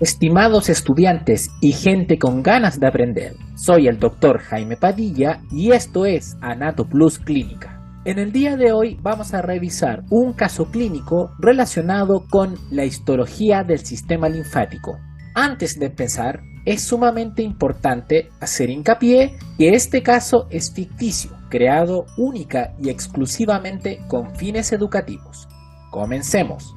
Estimados estudiantes y gente con ganas de aprender, soy el doctor Jaime Padilla y esto es Anato Plus Clínica. En el día de hoy vamos a revisar un caso clínico relacionado con la histología del sistema linfático. Antes de empezar, es sumamente importante hacer hincapié que este caso es ficticio, creado única y exclusivamente con fines educativos. Comencemos.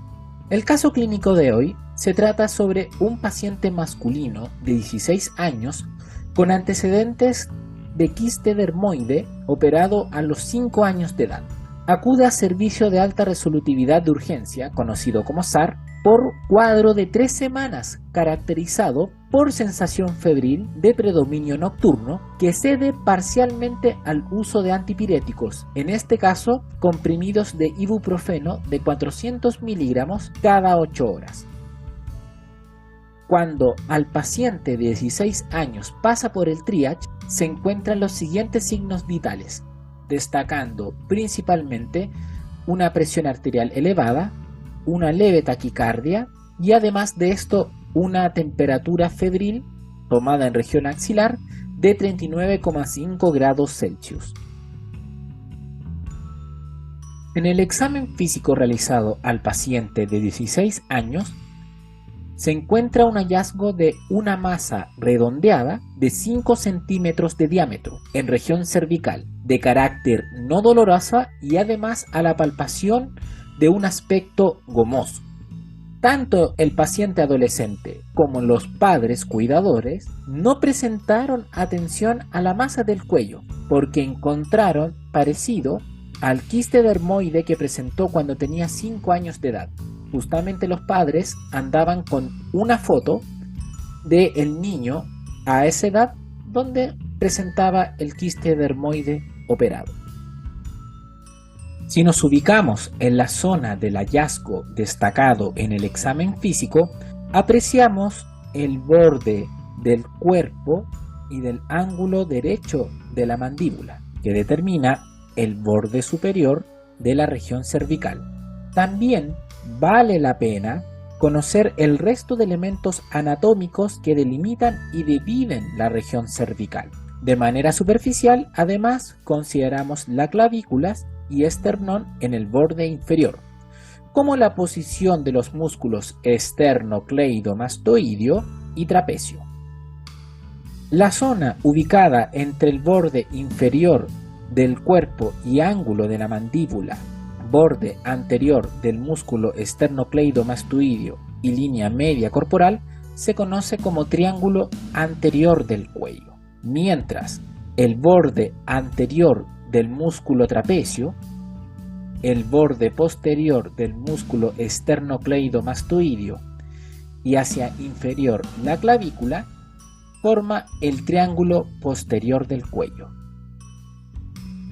El caso clínico de hoy se trata sobre un paciente masculino de 16 años con antecedentes de quiste dermoide operado a los 5 años de edad. Acude a servicio de alta resolutividad de urgencia, conocido como SAR, por cuadro de 3 semanas caracterizado por sensación febril de predominio nocturno que cede parcialmente al uso de antipiréticos, en este caso comprimidos de ibuprofeno de 400 miligramos cada 8 horas. Cuando al paciente de 16 años pasa por el triage, se encuentran los siguientes signos vitales, destacando principalmente una presión arterial elevada, una leve taquicardia y además de esto una temperatura febril tomada en región axilar de 39,5 grados Celsius. En el examen físico realizado al paciente de 16 años, se encuentra un hallazgo de una masa redondeada de 5 centímetros de diámetro en región cervical, de carácter no dolorosa y además a la palpación de un aspecto gomoso. Tanto el paciente adolescente como los padres cuidadores no presentaron atención a la masa del cuello porque encontraron parecido al quiste dermoide que presentó cuando tenía 5 años de edad. Justamente los padres andaban con una foto del niño a esa edad donde presentaba el quiste dermoide operado. Si nos ubicamos en la zona del hallazgo destacado en el examen físico, apreciamos el borde del cuerpo y del ángulo derecho de la mandíbula, que determina el borde superior de la región cervical. También vale la pena conocer el resto de elementos anatómicos que delimitan y dividen la región cervical. De manera superficial, además, consideramos las clavículas y esternón en el borde inferior, como la posición de los músculos esternocleidomastoideo y trapecio. La zona ubicada entre el borde inferior del cuerpo y ángulo de la mandíbula, borde anterior del músculo esternocleidomastoideo y línea media corporal se conoce como triángulo anterior del cuello, mientras el borde anterior del músculo trapecio, el borde posterior del músculo esternocleidomastoideo y hacia inferior la clavícula forma el triángulo posterior del cuello.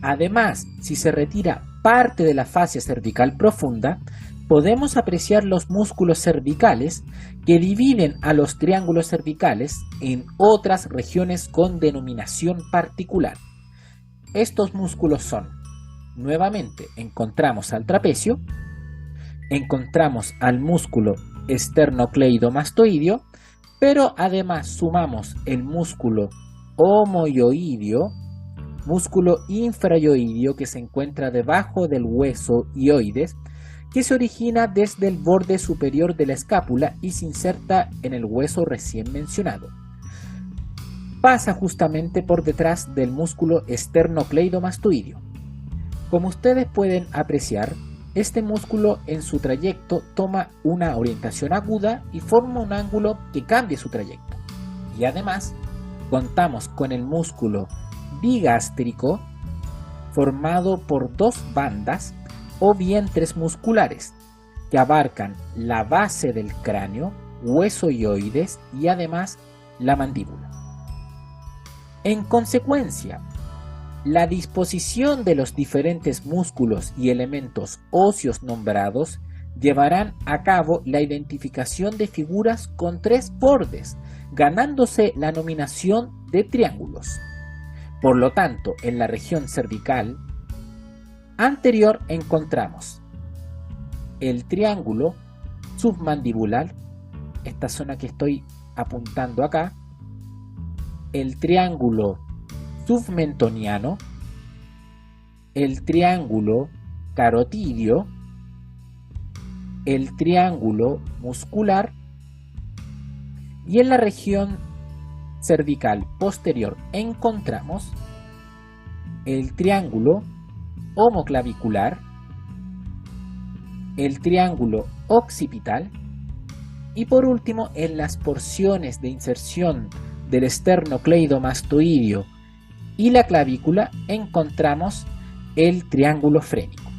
Además, si se retira parte de la fascia cervical profunda, podemos apreciar los músculos cervicales que dividen a los triángulos cervicales en otras regiones con denominación particular. Estos músculos son, nuevamente encontramos al trapecio, encontramos al músculo esternocleidomastoideo, pero además sumamos el músculo omoioideo, músculo infraioideo que se encuentra debajo del hueso hioides, que se origina desde el borde superior de la escápula y se inserta en el hueso recién mencionado. Pasa justamente por detrás del músculo esternocleidomastoideo. Como ustedes pueden apreciar, este músculo en su trayecto toma una orientación aguda y forma un ángulo que cambia su trayecto. Y además, contamos con el músculo bigástrico formado por 2 bandas o vientres musculares que abarcan la base del cráneo, hueso hioides y además la mandíbula. En consecuencia, la disposición de los diferentes músculos y elementos óseos nombrados llevarán a cabo la identificación de figuras con 3 bordes, ganándose la nominación de triángulos. Por lo tanto, en la región cervical anterior encontramos el triángulo submandibular esta zona que estoy apuntando acá, el triángulo submentoniano, el triángulo carotidio, el triángulo muscular, y en la región cervical posterior encontramos el triángulo homoclavicular, el triángulo occipital y por último en las porciones de inserción del esternocleidomastoideo y la clavícula encontramos el triángulo frénico.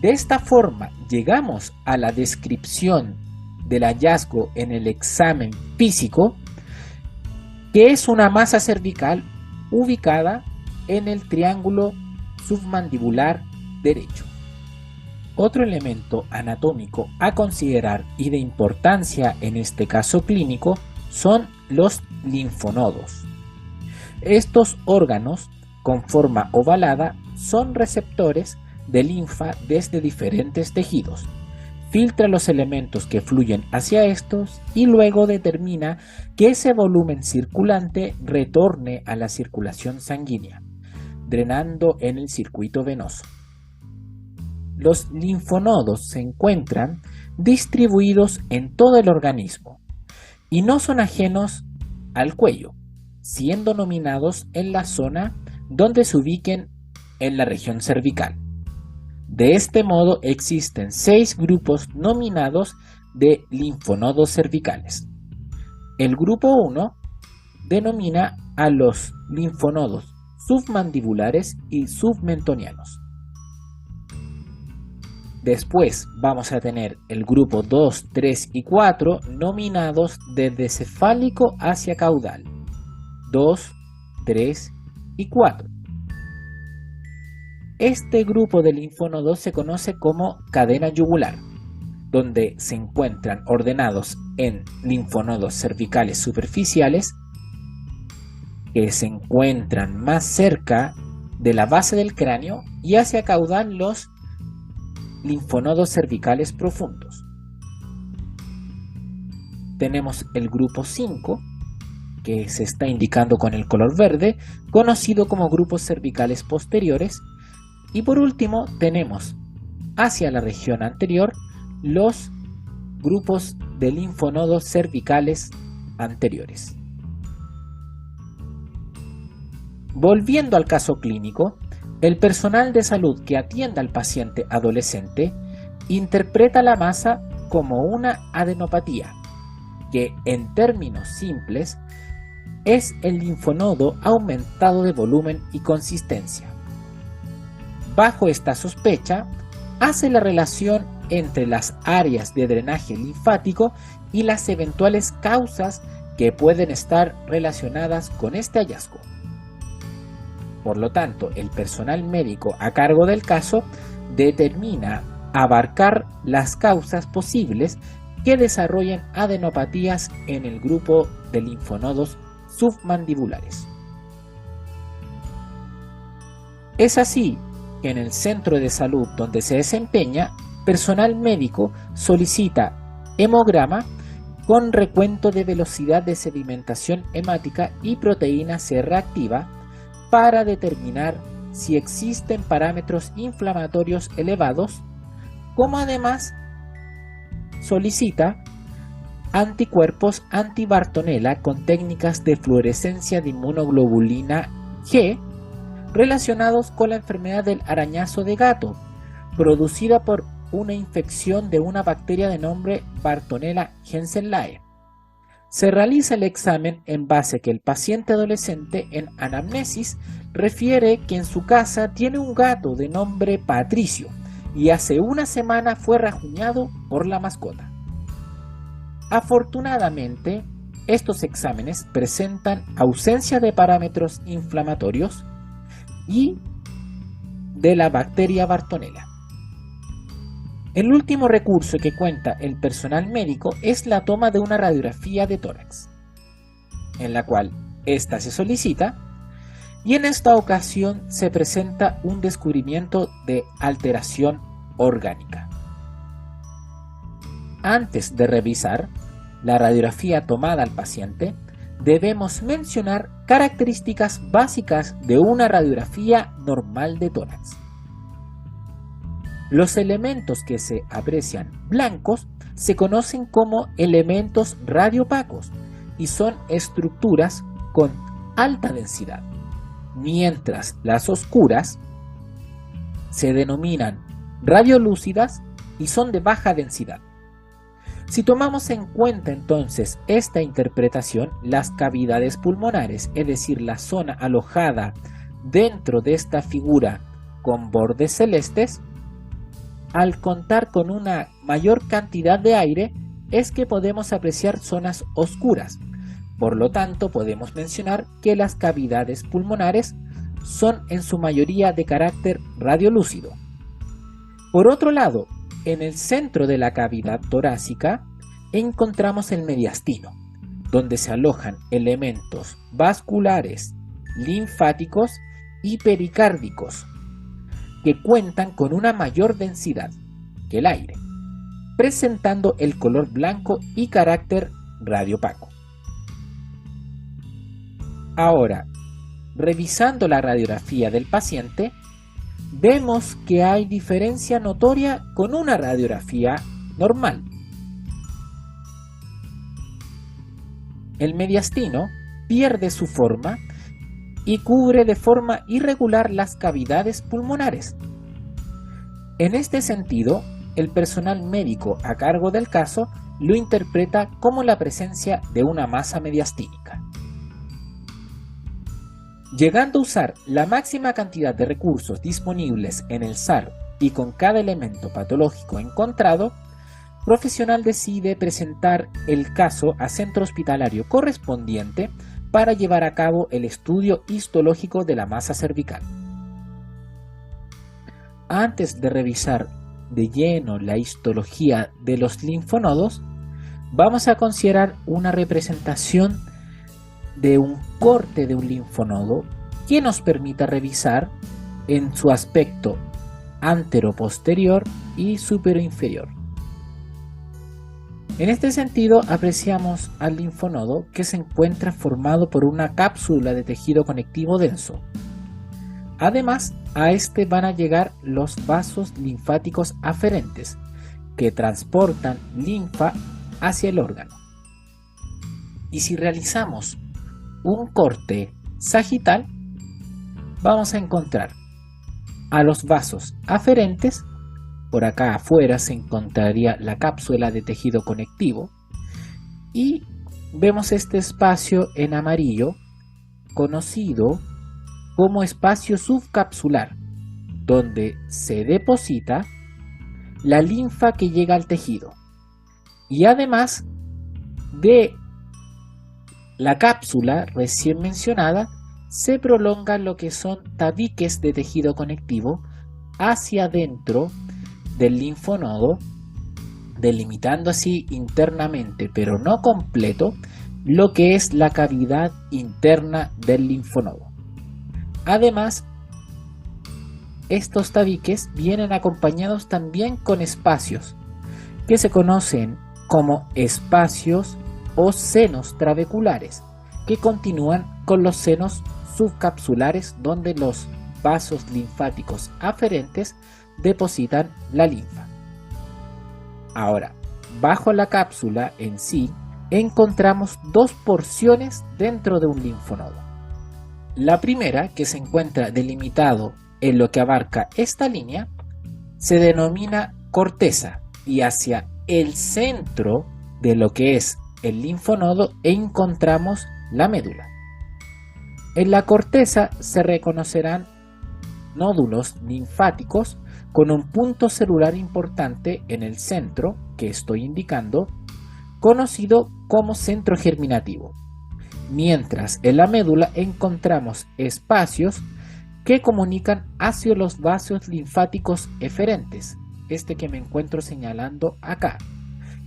De esta forma llegamos a la descripción del hallazgo en el examen físico, que es una masa cervical ubicada en el triángulo submandibular derecho. Otro elemento anatómico a considerar y de importancia en este caso clínico son los linfonodos. Estos órganos con forma ovalada son receptores de linfa desde diferentes tejidos. Filtra los elementos que fluyen hacia estos y luego determina que ese volumen circulante retorne a la circulación sanguínea, drenando en el circuito venoso. Los linfonodos se encuentran distribuidos en todo el organismo y no son ajenos al cuello, siendo nominados en la zona donde se ubiquen en la región cervical. De este modo existen 6 grupos nominados de linfonodos cervicales. El grupo 1 denomina a los linfonodos submandibulares y submentonianos. Después vamos a tener el grupo 2, 3 y 4 nominados desde cefálico hacia caudal. 2, 3 y 4. Este grupo de linfonodos se conoce como cadena yugular, donde se encuentran ordenados en linfonodos cervicales superficiales, que se encuentran más cerca de la base del cráneo, y hacia caudal los linfonodos cervicales profundos. Tenemos el grupo 5, que se está indicando con el color verde, conocido como grupos cervicales posteriores. Y por último tenemos hacia la región anterior los grupos de linfonodos cervicales anteriores. Volviendo al caso clínico, el personal de salud que atiende al paciente adolescente interpreta la masa como una adenopatía, que en términos simples es el linfonodo aumentado de volumen y consistencia. Bajo esta sospecha, hace la relación entre las áreas de drenaje linfático y las eventuales causas que pueden estar relacionadas con este hallazgo. Por lo tanto, el personal médico a cargo del caso determina abarcar las causas posibles que desarrollen adenopatías en el grupo de linfonodos submandibulares. Es así que en el centro de salud donde se desempeña, personal médico solicita hemograma con recuento de velocidad de sedimentación hemática y proteína C reactiva para determinar si existen parámetros inflamatorios elevados, como además solicita anticuerpos anti-Bartonella con técnicas de fluorescencia de inmunoglobulina G relacionados con la enfermedad del arañazo de gato, producida por una infección de una bacteria de nombre Bartonella henselae. Se realiza el examen en base a que el paciente adolescente en anamnesis refiere que en su casa tiene un gato de nombre Patricio y hace una semana fue rajuñado por la mascota. Afortunadamente, estos exámenes presentan ausencia de parámetros inflamatorios y de la bacteria Bartonella. El último recurso que cuenta el personal médico es la toma de una radiografía de tórax, en la cual ésta se solicita y en esta ocasión se presenta un descubrimiento de alteración orgánica. Antes de revisar, la radiografía tomada al paciente, debemos mencionar características básicas de una radiografía normal de tórax. Los elementos que se aprecian blancos se conocen como elementos radiopacos y son estructuras con alta densidad, mientras las oscuras se denominan radiolúcidas y son de baja densidad. Si tomamos en cuenta entonces esta interpretación, las cavidades pulmonares, es decir, la zona alojada dentro de esta figura con bordes celestes, al contar con una mayor cantidad de aire, es que podemos apreciar zonas oscuras. Por lo tanto, podemos mencionar que las cavidades pulmonares son en su mayoría de carácter radiolúcido. Por otro lado, en el centro de la cavidad torácica encontramos el mediastino, donde se alojan elementos vasculares, linfáticos y pericárdicos, que cuentan con una mayor densidad que el aire, presentando el color blanco y carácter radiopaco. Ahora, revisando la radiografía del paciente, vemos que hay diferencia notoria con una radiografía normal. El mediastino pierde su forma y cubre de forma irregular las cavidades pulmonares. En este sentido, el personal médico a cargo del caso lo interpreta como la presencia de una masa mediastínica. Llegando a usar la máxima cantidad de recursos disponibles en el SAR y con cada elemento patológico encontrado, profesional decide presentar el caso a centro hospitalario correspondiente para llevar a cabo el estudio histológico de la masa cervical. Antes de revisar de lleno la histología de los linfonodos, vamos a considerar una representación de un corte de un linfonodo que nos permita revisar en su aspecto antero-posterior y supero-inferior. En este sentido, apreciamos al linfonodo que se encuentra formado por una cápsula de tejido conectivo denso. Además, a este van a llegar los vasos linfáticos aferentes, que transportan linfa hacia el órgano. Y si realizamos un corte sagital, vamos a encontrar a los vasos aferentes. Por acá afuera se encontraría la cápsula de tejido conectivo y vemos este espacio en amarillo conocido como espacio subcapsular, donde se deposita la linfa que llega al tejido. Y además de la cápsula recién mencionada, se prolongan lo que son tabiques de tejido conectivo hacia adentro del linfonodo, delimitando así internamente, pero no completo, lo que es la cavidad interna del linfonodo. Además, estos tabiques vienen acompañados también con espacios que se conocen como espacios o senos trabeculares, que continúan con los senos subcapsulares, donde los vasos linfáticos aferentes depositan la linfa. Ahora, bajo la cápsula en sí, encontramos dos porciones dentro de un linfonodo. La primera, que se encuentra delimitado en lo que abarca esta línea, se denomina corteza, y hacia el centro de lo que es el linfonodo encontramos la médula. En la corteza se reconocerán nódulos linfáticos con un punto celular importante en el centro, que estoy indicando, conocido como centro germinativo, mientras en la médula encontramos espacios que comunican hacia los vasos linfáticos eferentes, este que me encuentro señalando acá,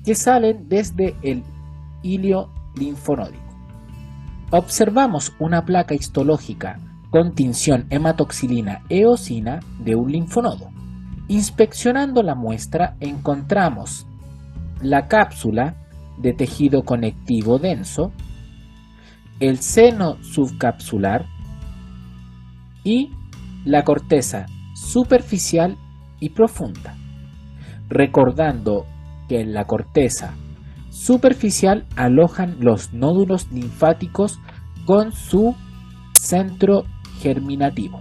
que salen desde el hilio linfonódico. Observamos una placa histológica con tinción hematoxilina eosina de un linfonodo. Inspeccionando la muestra encontramos la cápsula de tejido conectivo denso, el seno subcapsular y la corteza superficial y profunda, recordando que en la corteza superficial alojan los nódulos linfáticos con su centro germinativo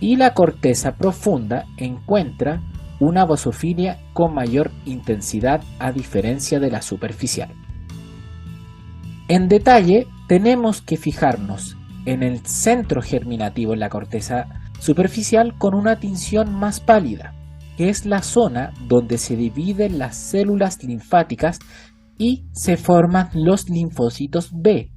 y la corteza profunda encuentra una basofilia con mayor intensidad a diferencia de la superficial. En detalle, tenemos que fijarnos en el centro germinativo en la corteza superficial con una tinción más pálida, que es la zona donde se dividen las células linfáticas y se forman los linfocitos B,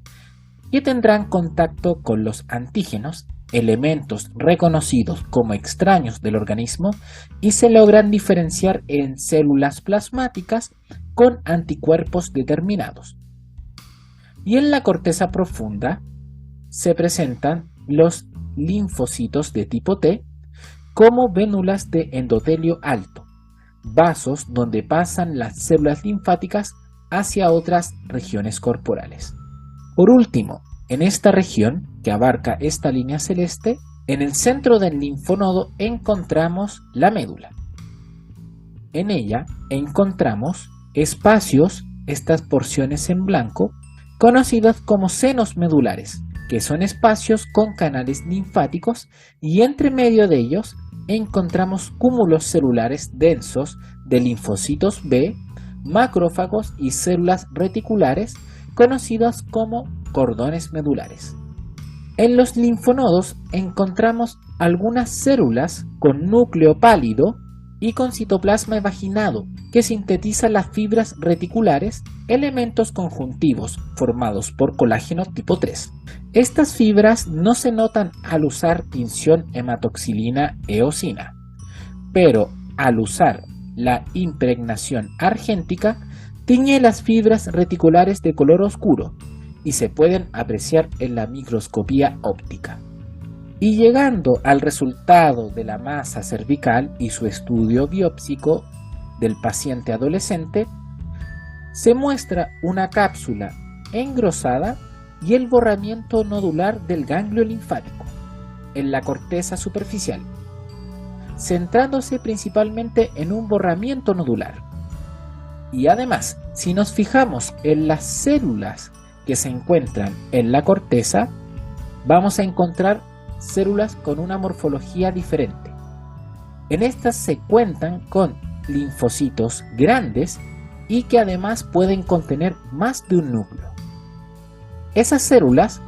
que tendrán contacto con los antígenos, elementos reconocidos como extraños del organismo, y se logran diferenciar en células plasmáticas con anticuerpos determinados. Y en la corteza profunda se presentan los linfocitos de tipo T como vénulas de endotelio alto, vasos donde pasan las células linfáticas hacia otras regiones corporales. Por último, en esta región, que abarca esta línea celeste, en el centro del linfonodo encontramos la médula. En ella encontramos espacios, estas porciones en blanco, conocidas como senos medulares, que son espacios con canales linfáticos, y entre medio de ellos encontramos cúmulos celulares densos de linfocitos B, macrófagos y células reticulares, conocidas como cordones medulares. En los linfonodos encontramos algunas células con núcleo pálido y con citoplasma evaginado que sintetizan las fibras reticulares, elementos conjuntivos formados por colágeno tipo 3. Estas fibras no se notan al usar tinción hematoxilina eosina, pero al usar la impregnación argéntica tiñe las fibras reticulares de color oscuro y se pueden apreciar en la microscopía óptica. Y llegando al resultado de la masa cervical y su estudio biópsico del paciente adolescente, se muestra una cápsula engrosada y el borramiento nodular del ganglio linfático en la corteza superficial, centrándose principalmente en un borramiento nodular. Y además, si nos fijamos en las células que se encuentran en la corteza, vamos a encontrar células con una morfología diferente. En estas se cuentan con linfocitos grandes y que además pueden contener más de un núcleo. Esas células,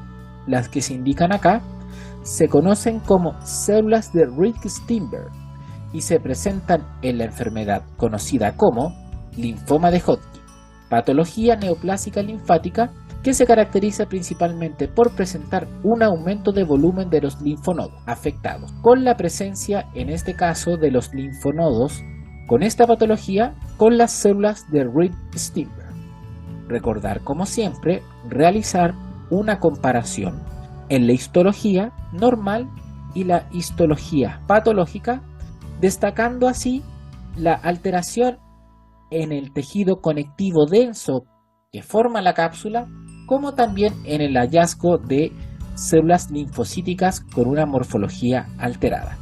las que se indican acá, se conocen como células de Rich-Steinberg y se presentan en la enfermedad conocida como linfoma de Hodgkin, patología neoplásica linfática que se caracteriza principalmente por presentar un aumento de volumen de los linfonodos afectados, con la presencia en este caso de los linfonodos con esta patología con las células de Rich-Steinberg. Recordar, como siempre, realizar una comparación en la histología normal y la histología patológica, destacando así la alteración en el tejido conectivo denso que forma la cápsula, como también en el hallazgo de células linfocíticas con una morfología alterada.